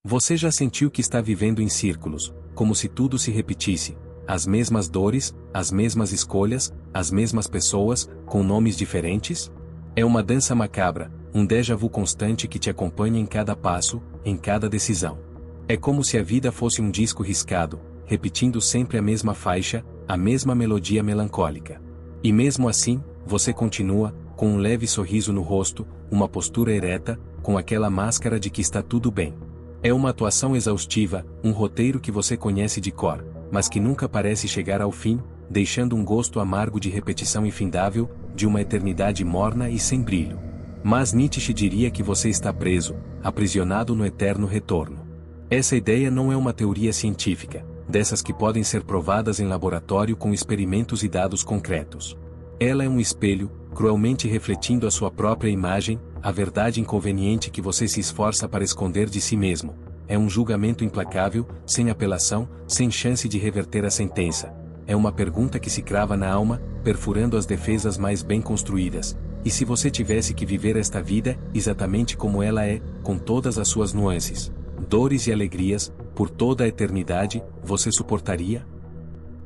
Você já sentiu que está vivendo em círculos, como se tudo se repetisse, as mesmas dores, as mesmas escolhas, as mesmas pessoas, com nomes diferentes? É uma dança macabra, um déjà vu constante que te acompanha em cada passo, em cada decisão. É como se a vida fosse um disco riscado, repetindo sempre a mesma faixa, a mesma melodia melancólica. E mesmo assim, você continua, com um leve sorriso no rosto, uma postura ereta, com aquela máscara de que está tudo bem. É uma atuação exaustiva, um roteiro que você conhece de cor, mas que nunca parece chegar ao fim, deixando um gosto amargo de repetição infindável, de uma eternidade morna e sem brilho. Mas Nietzsche diria que você está preso, aprisionado no eterno retorno. Essa ideia não é uma teoria científica, dessas que podem ser provadas em laboratório com experimentos e dados concretos. Ela é um espelho, cruelmente refletindo a sua própria imagem, a verdade inconveniente que você se esforça para esconder de si mesmo. É um julgamento implacável, sem apelação, sem chance de reverter a sentença. É uma pergunta que se crava na alma, perfurando as defesas mais bem construídas. E se você tivesse que viver esta vida, exatamente como ela é, com todas as suas nuances, dores e alegrias, por toda a eternidade, você suportaria?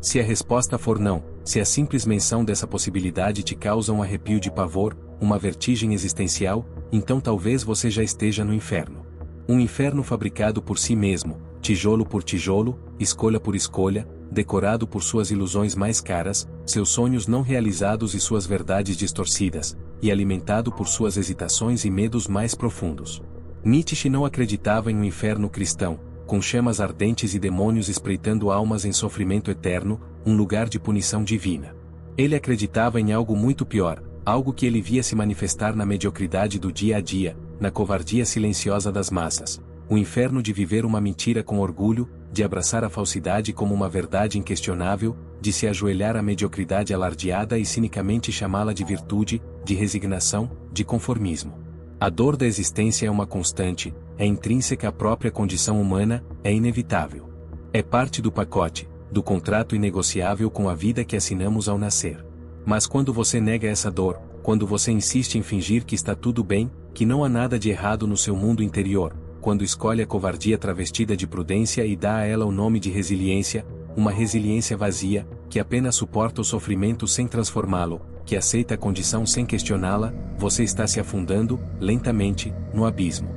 Se a resposta for não, se a simples menção dessa possibilidade te causa um arrepio de pavor, uma vertigem existencial, então talvez você já esteja no inferno. Um inferno fabricado por si mesmo, tijolo por tijolo, escolha por escolha, decorado por suas ilusões mais caras, seus sonhos não realizados e suas verdades distorcidas, e alimentado por suas hesitações e medos mais profundos. Nietzsche não acreditava em um inferno cristão, com chamas ardentes e demônios espreitando almas em sofrimento eterno, um lugar de punição divina. Ele acreditava em algo muito pior, algo que ele via se manifestar na mediocridade do dia a dia, na covardia silenciosa das massas. O inferno de viver uma mentira com orgulho, de abraçar a falsidade como uma verdade inquestionável, de se ajoelhar à mediocridade alardeada e cinicamente chamá-la de virtude, de resignação, de conformismo. A dor da existência é uma constante, é intrínseca à própria condição humana, é inevitável. É parte do pacote, do contrato inegociável com a vida que assinamos ao nascer. Mas quando você nega essa dor, quando você insiste em fingir que está tudo bem, que não há nada de errado no seu mundo interior, quando escolhe a covardia travestida de prudência e dá a ela o nome de resiliência, uma resiliência vazia, que apenas suporta o sofrimento sem transformá-lo, que aceita a condição sem questioná-la, você está se afundando, lentamente, no abismo.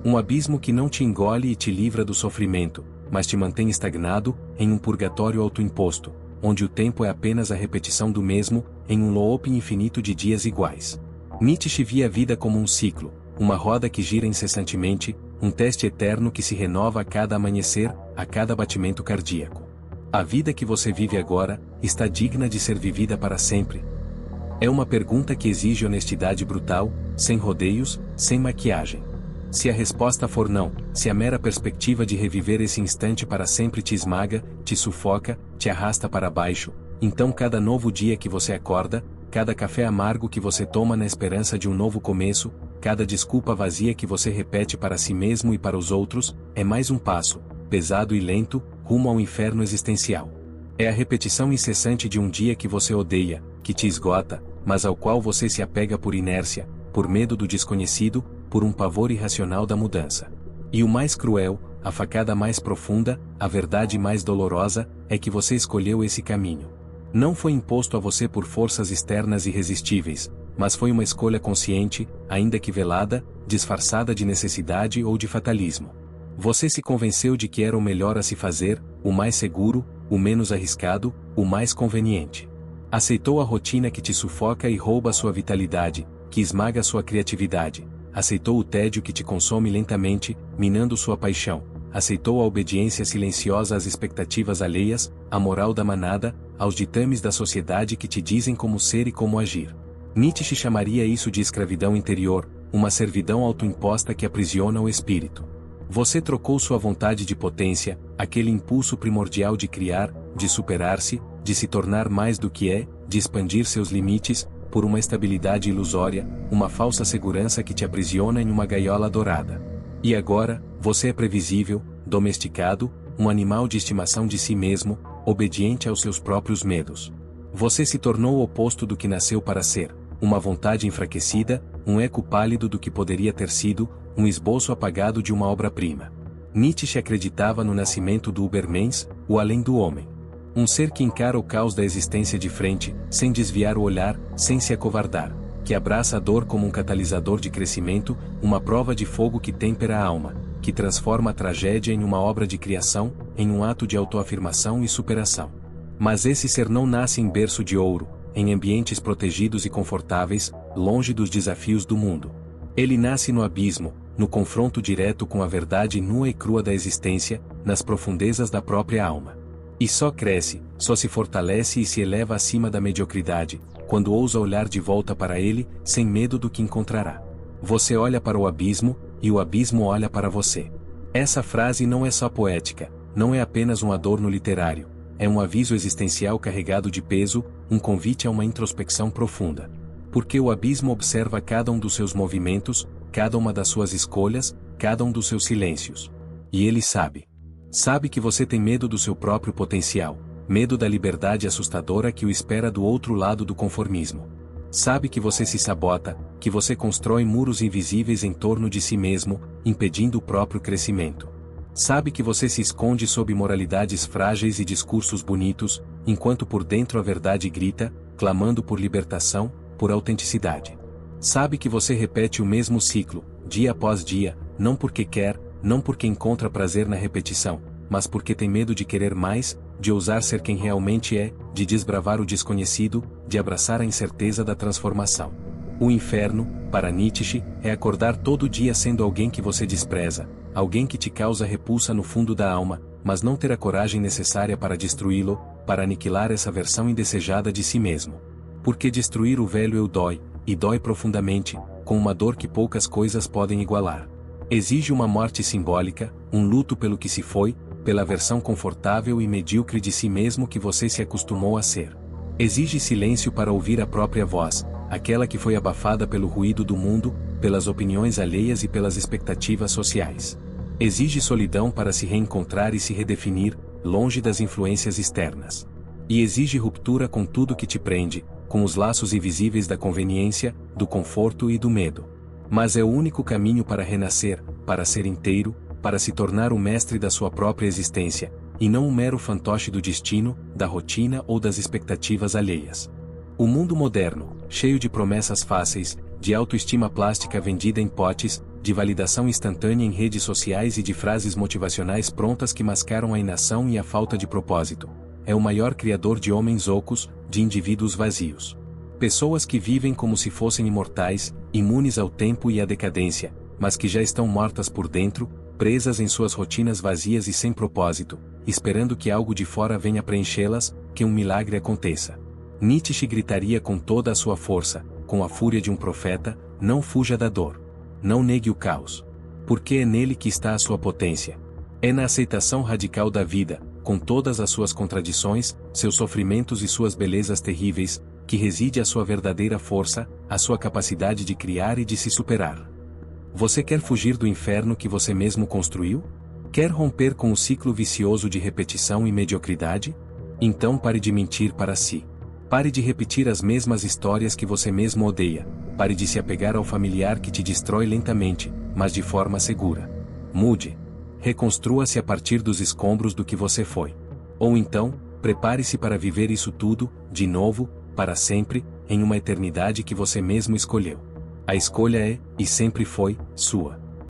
Um abismo que não te engole e te livra do sofrimento, mas te mantém estagnado, em um purgatório autoimposto, onde o tempo é apenas a repetição do mesmo, em um loop infinito de dias iguais. Nietzsche via a vida como um ciclo, uma roda que gira incessantemente, um teste eterno que se renova a cada amanhecer, a cada batimento cardíaco. A vida que você vive agora, está digna de ser vivida para sempre? É uma pergunta que exige honestidade brutal, sem rodeios, sem maquiagem. Se a resposta for não, se a mera perspectiva de reviver esse instante para sempre te esmaga, te sufoca, te arrasta para baixo, então cada novo dia que você acorda, cada café amargo que você toma na esperança de um novo começo, cada desculpa vazia que você repete para si mesmo e para os outros, é mais um passo, pesado e lento, rumo ao inferno existencial. É a repetição incessante de um dia que você odeia, que te esgota, mas ao qual você se apega por inércia, por medo do desconhecido, por um pavor irracional da mudança. E o mais cruel, a facada mais profunda, a verdade mais dolorosa, é que você escolheu esse caminho. Não foi imposto a você por forças externas irresistíveis, mas foi uma escolha consciente, ainda que velada, disfarçada de necessidade ou de fatalismo. Você se convenceu de que era o melhor a se fazer, o mais seguro, o menos arriscado, o mais conveniente. Aceitou a rotina que te sufoca e rouba sua vitalidade, que esmaga sua criatividade. Aceitou o tédio que te consome lentamente, minando sua paixão. Aceitou a obediência silenciosa às expectativas alheias, à moral da manada, aos ditames da sociedade que te dizem como ser e como agir. Nietzsche chamaria isso de escravidão interior, uma servidão autoimposta que aprisiona o espírito. Você trocou sua vontade de potência, aquele impulso primordial de criar, de superar-se, de se tornar mais do que é, de expandir seus limites, por uma estabilidade ilusória, uma falsa segurança que te aprisiona em uma gaiola dourada. E agora, você é previsível, domesticado, um animal de estimação de si mesmo, obediente aos seus próprios medos. Você se tornou o oposto do que nasceu para ser, uma vontade enfraquecida, um eco pálido do que poderia ter sido, um esboço apagado de uma obra-prima. Nietzsche acreditava no nascimento do Übermensch, o além do homem. Um ser que encara o caos da existência de frente, sem desviar o olhar, sem se acovardar, que abraça a dor como um catalisador de crescimento, uma prova de fogo que tempera a alma, que transforma a tragédia em uma obra de criação, em um ato de autoafirmação e superação. Mas esse ser não nasce em berço de ouro, em ambientes protegidos e confortáveis, longe dos desafios do mundo. Ele nasce no abismo, no confronto direto com a verdade nua e crua da existência, nas profundezas da própria alma. E só cresce, só se fortalece e se eleva acima da mediocridade, quando ousa olhar de volta para ele, sem medo do que encontrará. Você olha para o abismo, e o abismo olha para você. Essa frase não é só poética, não é apenas um adorno literário, é um aviso existencial carregado de peso, um convite a uma introspecção profunda. Porque o abismo observa cada um dos seus movimentos, cada uma das suas escolhas, cada um dos seus silêncios. E ele sabe. Sabe que você tem medo do seu próprio potencial, medo da liberdade assustadora que o espera do outro lado do conformismo. Sabe que você se sabota, que você constrói muros invisíveis em torno de si mesmo, impedindo o próprio crescimento. Sabe que você se esconde sob moralidades frágeis e discursos bonitos, enquanto por dentro a verdade grita, clamando por libertação, por autenticidade. Sabe que você repete o mesmo ciclo, dia após dia, não porque quer, não porque encontra prazer na repetição, mas porque tem medo de querer mais, de ousar ser quem realmente é, de desbravar o desconhecido, de abraçar a incerteza da transformação. O inferno, para Nietzsche, é acordar todo dia sendo alguém que você despreza, alguém que te causa repulsa no fundo da alma, mas não ter a coragem necessária para destruí-lo, para aniquilar essa versão indesejada de si mesmo. Porque destruir o velho eu dói, e dói profundamente, com uma dor que poucas coisas podem igualar. Exige uma morte simbólica, um luto pelo que se foi, pela versão confortável e medíocre de si mesmo que você se acostumou a ser. Exige silêncio para ouvir a própria voz, aquela que foi abafada pelo ruído do mundo, pelas opiniões alheias e pelas expectativas sociais. Exige solidão para se reencontrar e se redefinir, longe das influências externas. E exige ruptura com tudo que te prende, com os laços invisíveis da conveniência, do conforto e do medo. Mas é o único caminho para renascer, para ser inteiro, para se tornar o mestre da sua própria existência, e não um mero fantoche do destino, da rotina ou das expectativas alheias. O mundo moderno, cheio de promessas fáceis, de autoestima plástica vendida em potes, de validação instantânea em redes sociais e de frases motivacionais prontas que mascaram a inação e a falta de propósito, é o maior criador de homens ocos, de indivíduos vazios. Pessoas que vivem como se fossem imortais, imunes ao tempo e à decadência, mas que já estão mortas por dentro, presas em suas rotinas vazias e sem propósito, esperando que algo de fora venha preenchê-las, que um milagre aconteça. Nietzsche gritaria com toda a sua força, com a fúria de um profeta: não fuja da dor. Não negue o caos. Porque é nele que está a sua potência. É na aceitação radical da vida, com todas as suas contradições, seus sofrimentos e suas belezas terríveis, que reside a sua verdadeira força, a sua capacidade de criar e de se superar. Você quer fugir do inferno que você mesmo construiu? Quer romper com o ciclo vicioso de repetição e mediocridade? Então pare de mentir para si. Pare de repetir as mesmas histórias que você mesmo odeia. Pare de se apegar ao familiar que te destrói lentamente, mas de forma segura. Mude. Reconstrua-se a partir dos escombros do que você foi. Ou então, prepare-se para viver isso tudo, de novo, para sempre, em uma eternidade que você mesmo escolheu. A escolha é, e sempre foi, sua.